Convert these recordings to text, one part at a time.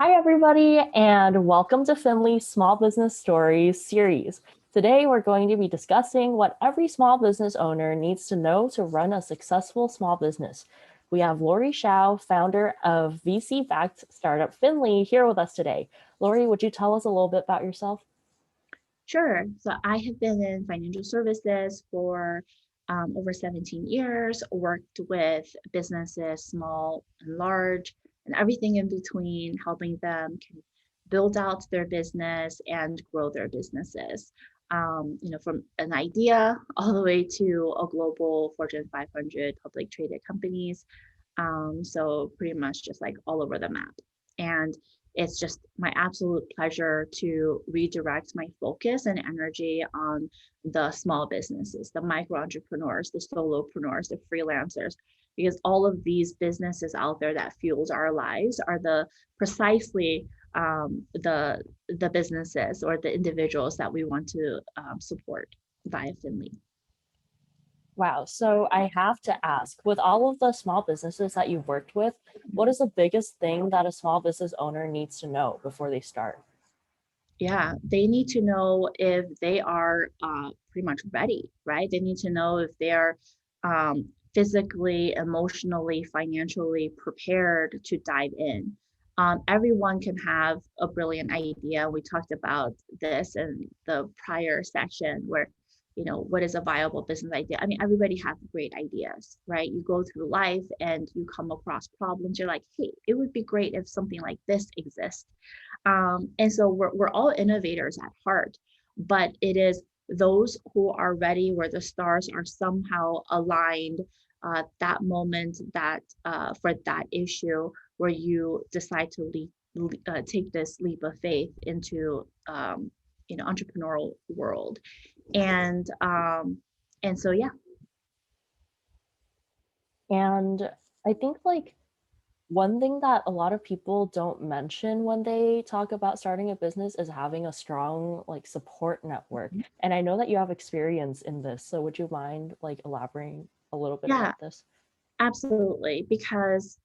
Hi, everybody, and welcome to Finley's Small Business Stories series. Today, we're going to be discussing what every small business owner needs to know to run a successful small business. We have Lori Shao, founder of VC-backed startup Finley, here with us today. Lori, would you tell us a little bit about yourself? Sure. So I have been in financial services for over 17 years, worked with businesses, small and large, and everything in between, helping them can build out their business and grow their businesses. From an idea all the way to a global Fortune 500 public traded companies. So pretty much just like all over the map. And it's just my absolute pleasure to redirect my focus and energy on the small businesses, the micro entrepreneurs, the solopreneurs, the freelancers, because all of these businesses out there that fuels our lives are the precisely the businesses or the individuals that we want to support via Finley. Wow, so I have to ask, with all of the small businesses that you've worked with, what is the biggest thing that a small business owner needs to know before they start? Yeah, they need to know if they are pretty much ready, right? They need to know if they're physically, emotionally, financially prepared to dive in. Everyone can have a brilliant idea. We talked about this in the prior session where, what is a viable business idea? I mean, everybody has great ideas, right? You go through life and you come across problems. You're like, hey, it would be great if something like this exists. And so we're all innovators at heart, but it is those who are ready where the stars are somehow aligned, that moment that for that issue where you decide to take this leap of faith into entrepreneurial world. And so yeah. And I think one thing that a lot of people don't mention when they talk about starting a business is having a strong support network. And I know that you have experience in this, so would you mind elaborating a little bit Yeah, about this? absolutely. Because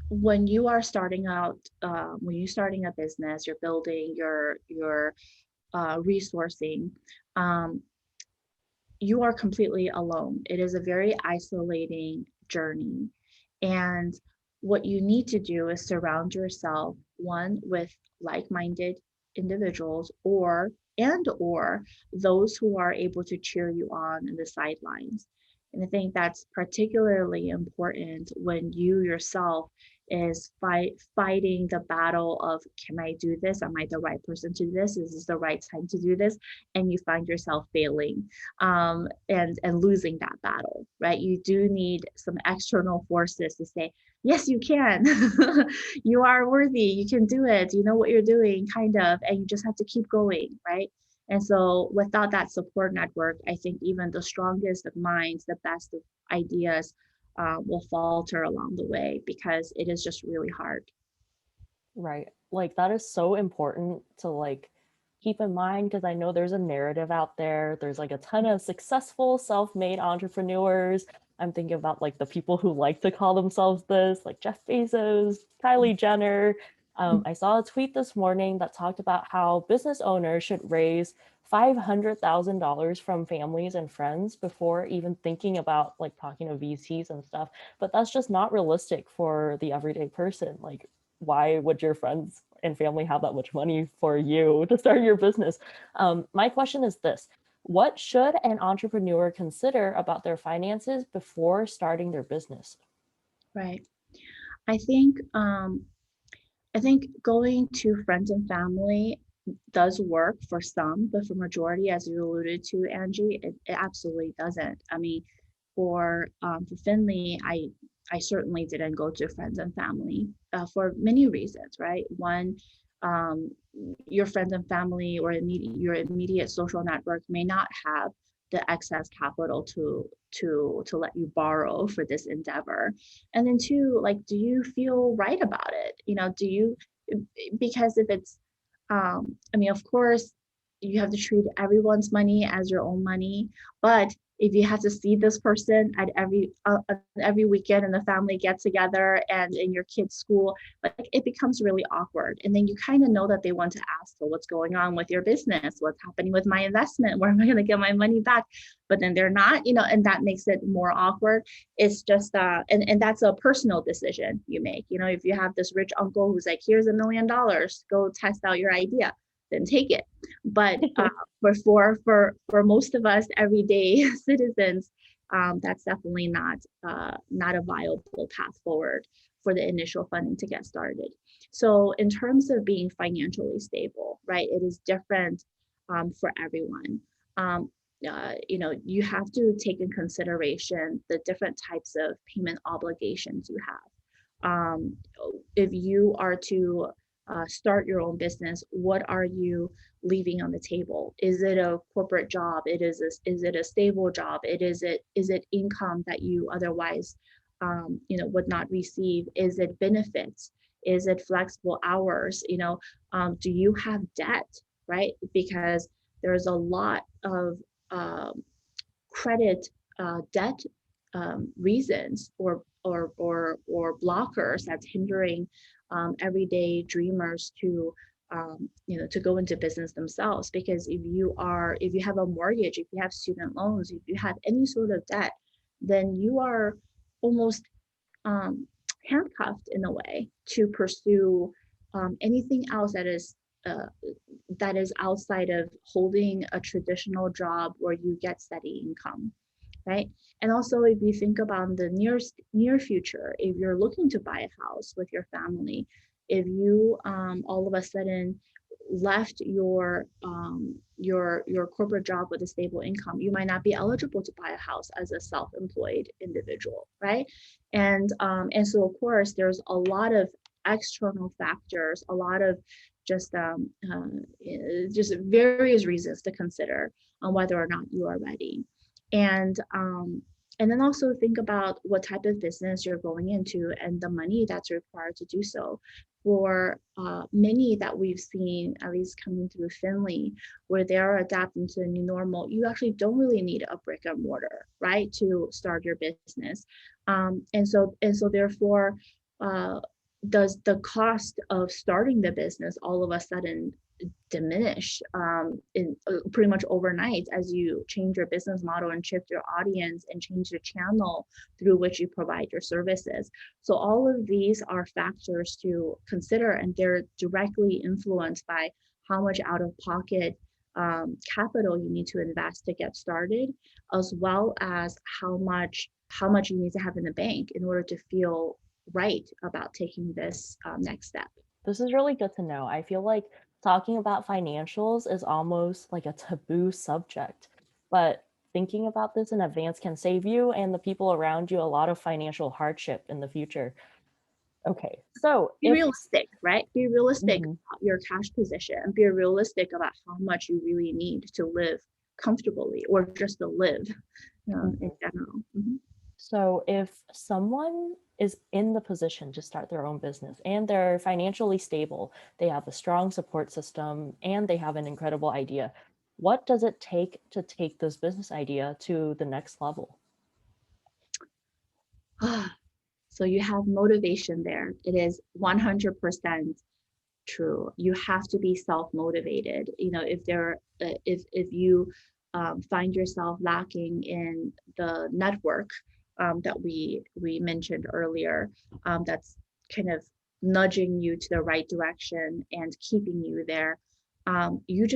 when you are starting out, when you're starting a business, you're building your resourcing, um, you are completely alone. It is a very isolating journey. And what you need to do is surround yourself, one, with like-minded individuals or those who are able to cheer you on in the sidelines. And I think that's particularly important when you yourself is fighting the battle of, can I do this? Am I the right person to do this? Is this the right time to do this? And you find yourself failing, and losing that battle, right? You do need some external forces to say, yes, you can. You are worthy. You can do it. You know what you're doing, kind of, and you just have to keep going, right? And so, without that support network, I think even the strongest of minds, the best of ideas, will falter along the way because it is just really hard. Right. Like that is so important to keep in mind because I know there's a narrative out there. There's a ton of successful self-made entrepreneurs. I'm thinking about the people who like to call themselves this, like Jeff Bezos, Kylie Jenner. I saw a tweet this morning that talked about how business owners should raise $500,000 from families and friends before even thinking about talking to VCs and stuff. But that's just not realistic for the everyday person. Why would your friends and family have that much money for you to start your business? My question is this: what should an entrepreneur consider about their finances before starting their business? Right. I think I think going to friends and family does work for some, but for majority, as you alluded to, Angie, it absolutely doesn't. I mean, for Finley, I certainly didn't go to friends and family for many reasons, right? One, um, your friends and family or your immediate social network may not have the excess capital to let you borrow for this endeavor. And then two, like, do you feel right about it? Do you, because if it's I mean, of course, you have to treat everyone's money as your own money, but if you have to see this person at every weekend and the family get together and in your kids' school, like it becomes really awkward. And then you kind of know that they want to ask, so what's going on with your business? What's happening with my investment? Where am I going to get my money back? But then they're not, and that makes it more awkward. It's just and that's a personal decision you make. If you have this rich uncle who's like, here's $1 million, go test out your idea, then take it. But for most of us everyday citizens, that's definitely not a viable path forward for the initial funding to get started. So in terms of being financially stable, right, it is different for everyone. You have to take in consideration the different types of payment obligations you have. If you are to start your own business, what are you leaving on the table? Is it a corporate job? Is it a stable job? Is it income that you otherwise would not receive? Is it benefits? Is it flexible hours? Do you have debt, right? Because there's a lot of credit debt reasons or blockers that's hindering everyday dreamers to go into business themselves. Because if you have a mortgage, if you have student loans, if you have any sort of debt, then you are almost um, handcuffed in a way to pursue anything else uh, that is outside of holding a traditional job where you get steady income, right? And also, if you think about the near future, if you're looking to buy a house with your family, if you all of a sudden left your corporate job with a stable income, you might not be eligible to buy a house as a self-employed individual, right? And so of course there's a lot of external factors, a lot of just just various reasons to consider on whether or not you are ready. And um, and then also think about what type of business you're going into and the money that's required to do so. For many that we've seen, at least coming through Finley, where they are adapting to the new normal, you actually don't really need a brick and mortar, right, to start your business. And so therefore, uh, does the cost of starting the business all of a sudden diminish in pretty much overnight as you change your business model and shift your audience and change the channel through which you provide your services. So all of these are factors to consider, and they're directly influenced by how much out of pocket capital you need to invest to get started, as well as how much you need to have in the bank in order to feel right about taking this next step. This is really good to know. I feel like talking about financials is almost like a taboo subject, but thinking about this in advance can save you and the people around you a lot of financial hardship in the future. Okay, so Be realistic, right? Be realistic Mhm. about your cash position and be realistic about how much you really need to live comfortably or just to live in Mhm. general. Mhm. So if someone is in the position to start their own business and they're financially stable, they have a strong support system, and they have an incredible idea, what does it take to take this business idea to the next level? So you have motivation there. It is 100% true. You have to be self-motivated. If you find yourself lacking in the network that we mentioned earlier, that's kind of nudging you to the right direction and keeping you there. You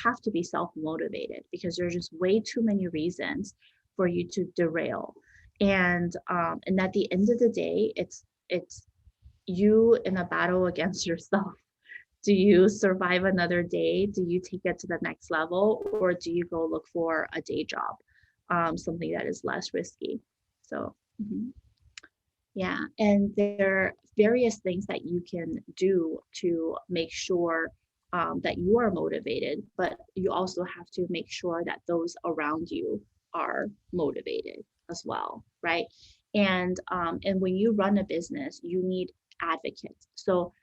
have to be self-motivated, because there's just way too many reasons for you to derail. And at the end of the day, it's you in a battle against yourself. Do you survive another day? Do you take it to the next level, or do you go look for a day job, something that is less risky? So, yeah, and there are various things that you can do to make sure that you are motivated, but you also have to make sure that those around you are motivated as well, right? And when you run a business, you need advocates. So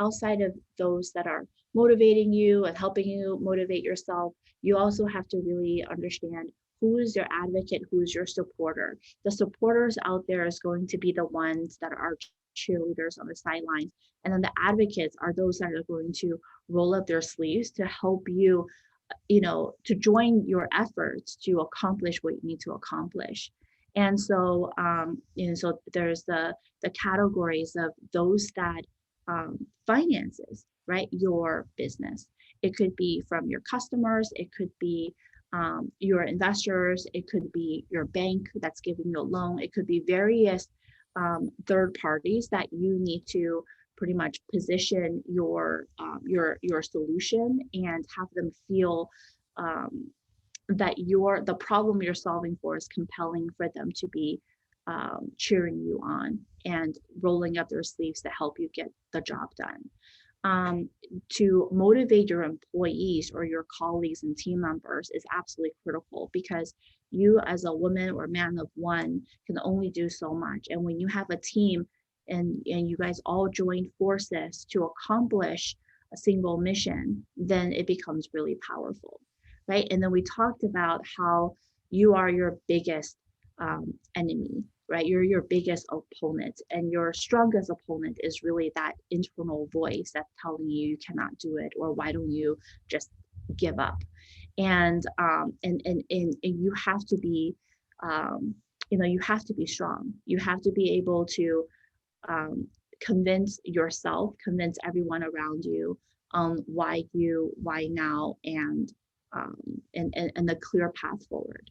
outside of those that are motivating you and helping you motivate yourself, you also have to really understand who is your advocate, who is your supporter. The supporters out there is going to be the ones that are cheerleaders on the sidelines. And then the advocates are those that are going to roll up their sleeves to help you, to join your efforts to accomplish what you need to accomplish. And so, so there's the categories of those that finances, right, your business. It could be from your customers, it could be your investors, it could be your bank that's giving you a loan, it could be various third parties that you need to pretty much position your solution and have them feel um, that the problem you're solving for is compelling for them to be cheering you on and rolling up their sleeves to help you get the job done. To motivate your employees or your colleagues and team members is absolutely critical, because you as a woman or man of one can only do so much. And when you have a team and you guys all join forces to accomplish a single mission, then it becomes really powerful, right? And then we talked about how you are your biggest enemy, right? You're your biggest opponent, and your strongest opponent is really that internal voice that's telling you you cannot do it, or why don't you just give up? And you have to be, you have to be strong. You have to be able to um, convince yourself, convince everyone around you on why now, um, and the clear path forward.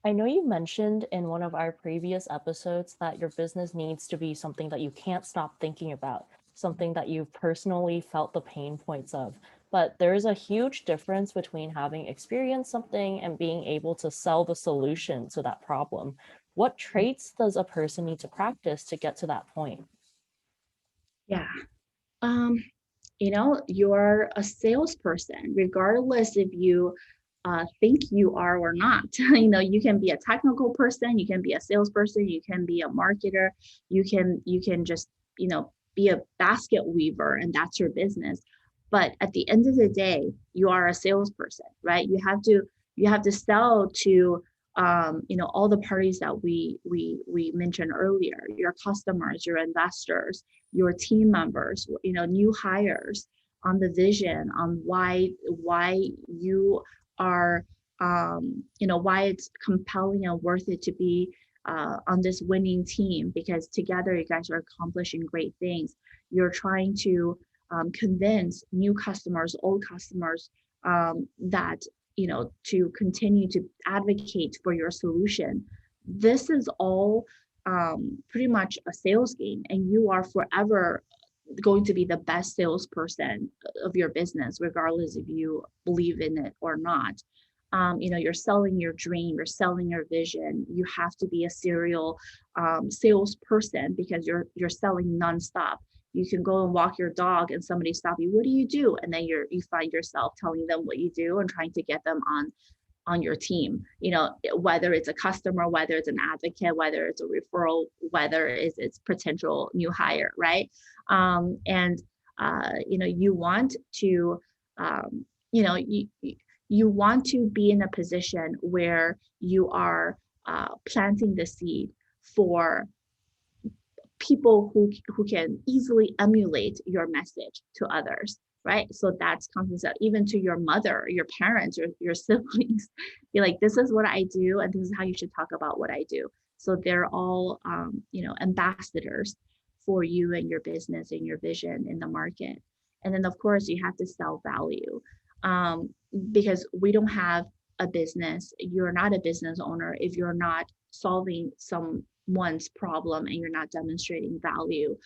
I know you mentioned in one of our previous episodes that your business needs to be something that you can't stop thinking about, something that you've personally felt the pain points of. But there is a huge difference between having experienced something and being able to sell the solution to that problem. What traits does a person need to practice to get to that point? Yeah. Um, you're a salesperson, regardless if you think you are or not. You can be a technical person, you can be a salesperson, you can be a marketer, you can just, be a basket weaver, and that's your business. But at the end of the day, you are a salesperson, right? You have to sell to all the parties that we mentioned earlier, your customers, your investors, your team members, new hires, on the vision, on why you are, why it's compelling and worth it to be on this winning team, because together you guys are accomplishing great things. You're trying to convince new customers, old customers, that to continue to advocate for your solution. This is all pretty much a sales game, and you are forever going to be the best salesperson of your business, regardless if you believe in it or not. You're selling your dream, you're selling your vision. You have to be a serial salesperson, because you're selling nonstop. You can go and walk your dog and somebody stop you. What do you do? And then you find yourself telling them what you do and trying to get them on your team, whether it's a customer, whether it's an advocate, whether it's a referral, whether it's potential new hire, right? And you want to, you know, you want to be in a position where you are planting the seed for people who can easily emulate your message to others, right? So that's confidence, even to your mother, your parents, your siblings. Be like, this is what I do, and this is how you should talk about what I do. So they're all, ambassadors for you and your business and your vision in the market. And then, of course, you have to sell value, um, because we don't have a business. You're not a business owner if you're not solving someone's problem and you're not demonstrating value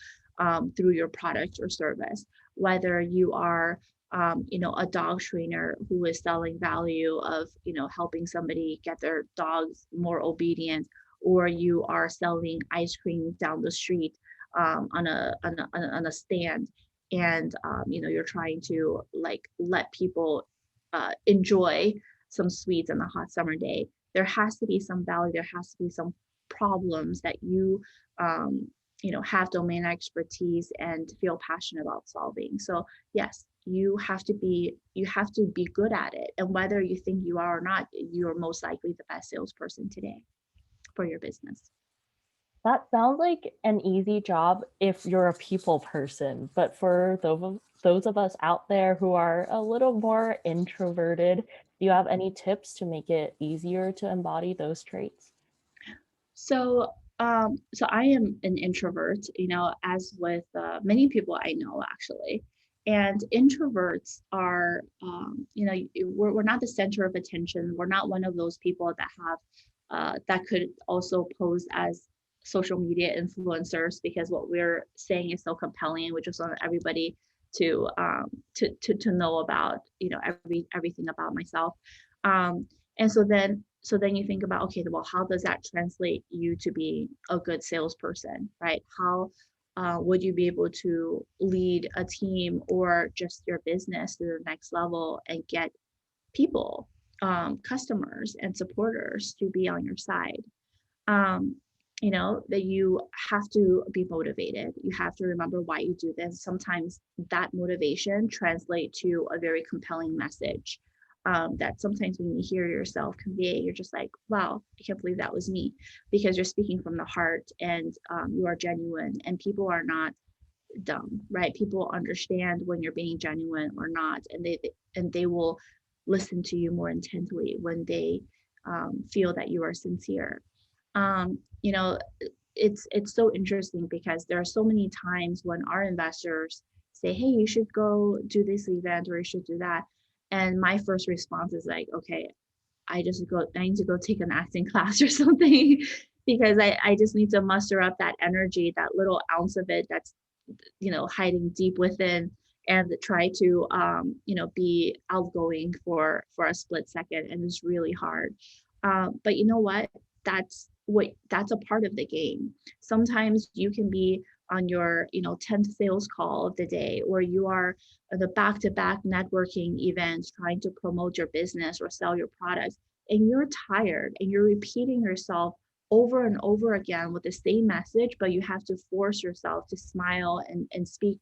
through your product or service. Whether you are, a dog trainer who is selling value of, helping somebody get their dogs more obedient, or you are selling ice cream down the street on a stand, and you're trying to like let people enjoy some sweets on a hot summer day. There has to be some value. There has to be some problems that you have domain expertise and feel passionate about solving. So yes, you have to be good at it. And whether you think you are or not, you're most likely the best salesperson today for your business. That sounds like an easy job if you're a people person, but for those of us out there who are a little more introverted, do you have any tips to make it easier to embody those traits? So, so I am an introvert, as with many people I know actually. And introverts are, we're not the center of attention. We're not one of those people that have, that could also pose as social media influencers because what we're saying is so compelling. We just want everybody to know about, everything about myself. And so then you think about, okay, well, how does that translate you to be a good salesperson, right? How would you be able to lead a team or just your business to the next level and get people, customers and supporters to be on your side? um, that you have to be motivated. You have to remember why you do this. Sometimes that motivation translate to a very compelling message. That sometimes when you hear yourself convey, you're just like, wow, I can't believe that was me, because you're speaking from the heart and you are genuine, and people are not dumb, right? People understand when you're being genuine or not, and they will listen to you more intently when they feel that you are sincere. um, you know, it's so interesting because there are so many times when our investors say, "Hey, you should go do this event or you should do that," and my first response is like, "Okay, I need to go take an acting class or something." Because I just need to muster up that energy, that little ounce of it that's hiding deep within, and try to be outgoing for a split second, and it's really hard. But you know what, that's a part of the game. Sometimes you can be on your 10th sales call of the day, or you are the back-to-back networking events trying to promote your business or sell your products, and you're tired and you're repeating yourself over and over again with the same message, but you have to force yourself to smile and speak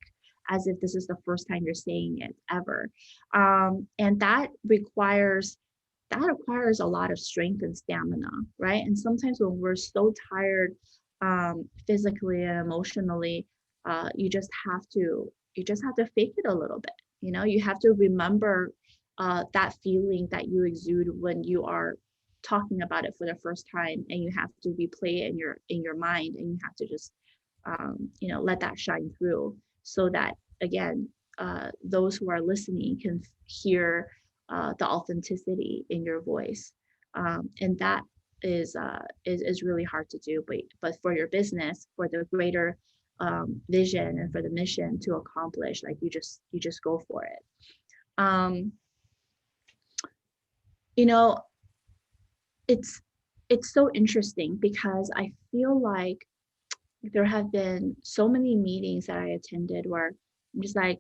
as if this is the first time you're saying it ever. And that requires a lot of strength and stamina, right? And sometimes when we're so tired, physically and emotionally, you just have to fake it a little bit. You have to remember that feeling that you exude when you are talking about it for the first time, and you have to replay it in your mind, and you have to just let that shine through, so that again, those who are listening can hear the authenticity in your voice. And that is really hard to do, but for your business, for the greater vision and for the mission to accomplish, like you just go for it. um, you know it's it's so interesting because I feel like there have been so many meetings that I attended where I'm just like,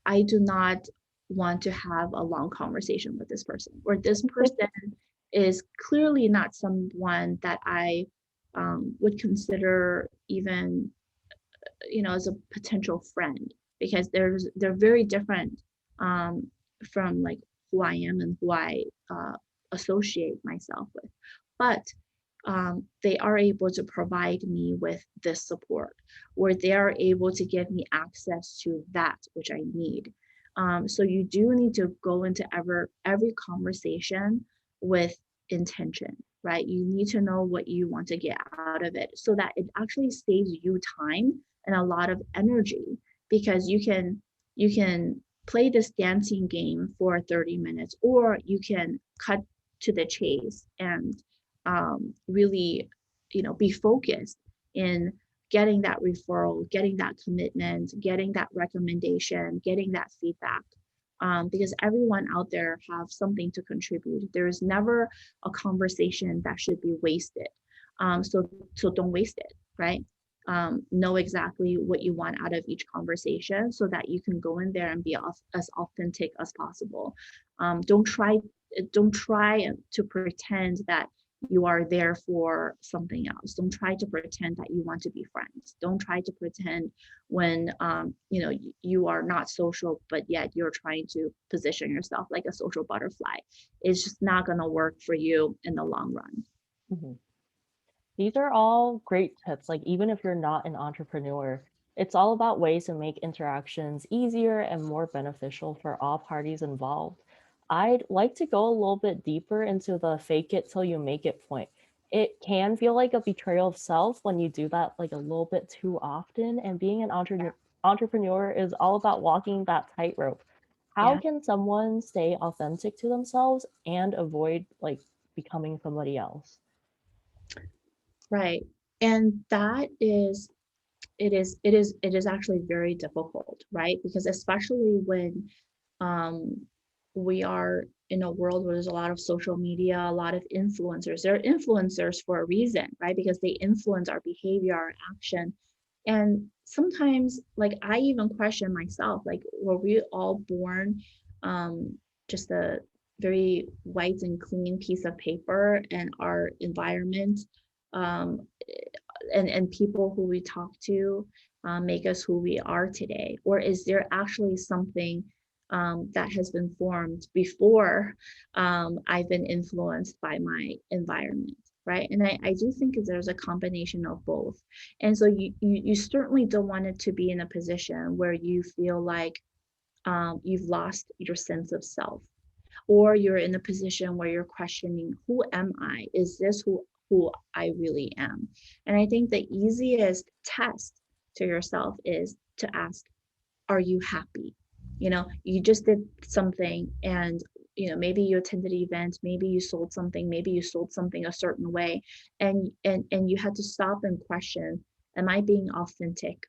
I do not want to have a long conversation with this person, or this person is clearly not someone that I would consider even, as a potential friend, because they're very different um, from like who I am and who I associate myself with. But they are able to provide me with this support, or they are able to give me access to that which I need. So you do need to go into every conversation with intention, right? You need to know what you want to get out of it, so that it actually saves you time and a lot of energy, because you can play this dancing game for 30 minutes, or you can cut to the chase and really, be focused in getting that referral, getting that commitment, getting that recommendation, getting that feedback. Because everyone out there have something to contribute. There is never a conversation that should be wasted. So don't waste it, right? Know exactly what you want out of each conversation, so that you can go in there and be as authentic as possible. Don't try to pretend that You are there for something else. Don't try to pretend that you want to be friends. Don't try to pretend when you are not social, but yet you're trying to position yourself like a social butterfly. It's just not going to work for you in the long run. Mhm. These are all great tips. Like, even if you're not an entrepreneur, it's all about ways to make interactions easier and more beneficial for all parties involved. I'd like to go a little bit deeper into the fake it till you make it point. It can feel like a betrayal of self when you do that like a little bit too often. And being an entrepreneur is all about walking that tightrope. How Yeah, can someone stay authentic to themselves and avoid like becoming somebody else? right. And that is it is actually very difficult, right? Because especially when um, we are in a world where there's a lot of social media, a lot of influencers. They're influencers for a reason, right? Because they influence our behavior, our action. And sometimes, like, I even question myself, like, were we all born just a very white and clean piece of paper, and our environment um, and people who we talk to make us who we are today? Or is there actually something that has been formed before I've been influenced by my environment? Right. And I do think there's a combination of both. And so you certainly don't want it to be in a position where you feel like you've lost your sense of self, or you're in a position where you're questioning, who am I? Is this who I really am? And I think the easiest test to yourself is to ask, are you happy? You just did something, and maybe you attended an event, maybe you sold something, maybe you sold something a certain way, and you had to stop and question, am I being authentic?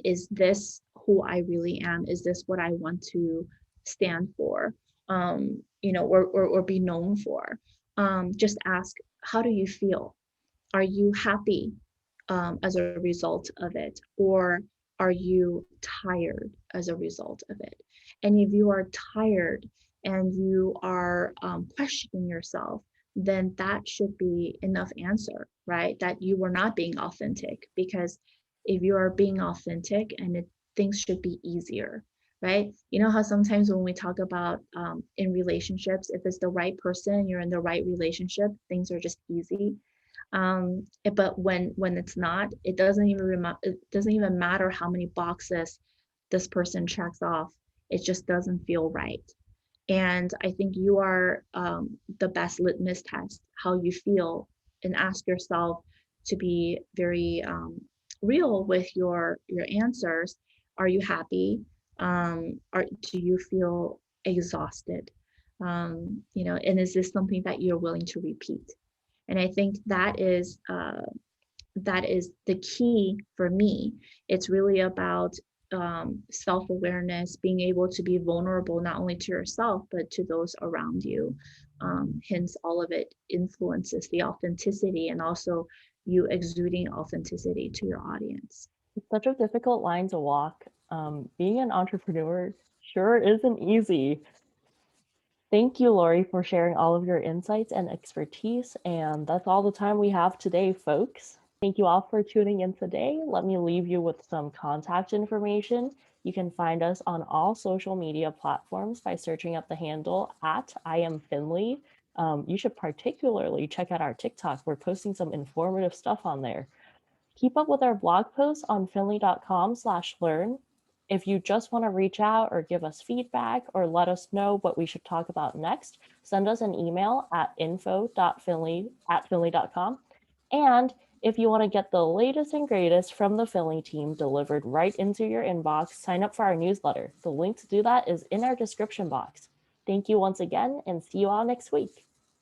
Is this who I really am? Is this what I want to stand for? Or be known for? Just ask, how do you feel? Are you happy as a result of it? Or are you tired as a result of it? And if you are tired and you are questioning yourself, then that should be enough answer, right? That you were not being authentic. Because if you are being authentic, things should be easier, right? You know how sometimes when we talk about in relationships, if it's the right person, you're in the right relationship, things are just easy. But when it's not, it doesn't even matter how many boxes this person checks off. It just doesn't feel right. And I think you are the best litmus test how you feel, and ask yourself to be very real with your answers. Are you happy? Do you feel exhausted? And is this something that you're willing to repeat? And I think that is the key for me. It's really about self-awareness, being able to be vulnerable not only to yourself but to those around you. Hence, all of it influences the authenticity, and also you exuding authenticity to your audience. It's such a difficult line to walk. Being an entrepreneur sure isn't easy. Thank you, Lori, for sharing all of your insights and expertise. And that's all the time we have today, folks. Thank you all for tuning in today. Let me leave you with some contact information. You can find us on all social media platforms by searching up the handle at I am Finley. You should particularly check out our TikTok. We're posting some informative stuff on there. Keep up with our blog posts on finley.com/learn. If you just want to reach out or give us feedback or let us know what we should talk about next, send us an email at info.finley@finley.com. And if you want to get the latest and greatest from the Finley team delivered right into your inbox, sign up for our newsletter. The link to do that is in our description box. Thank you once again, and see you all next week.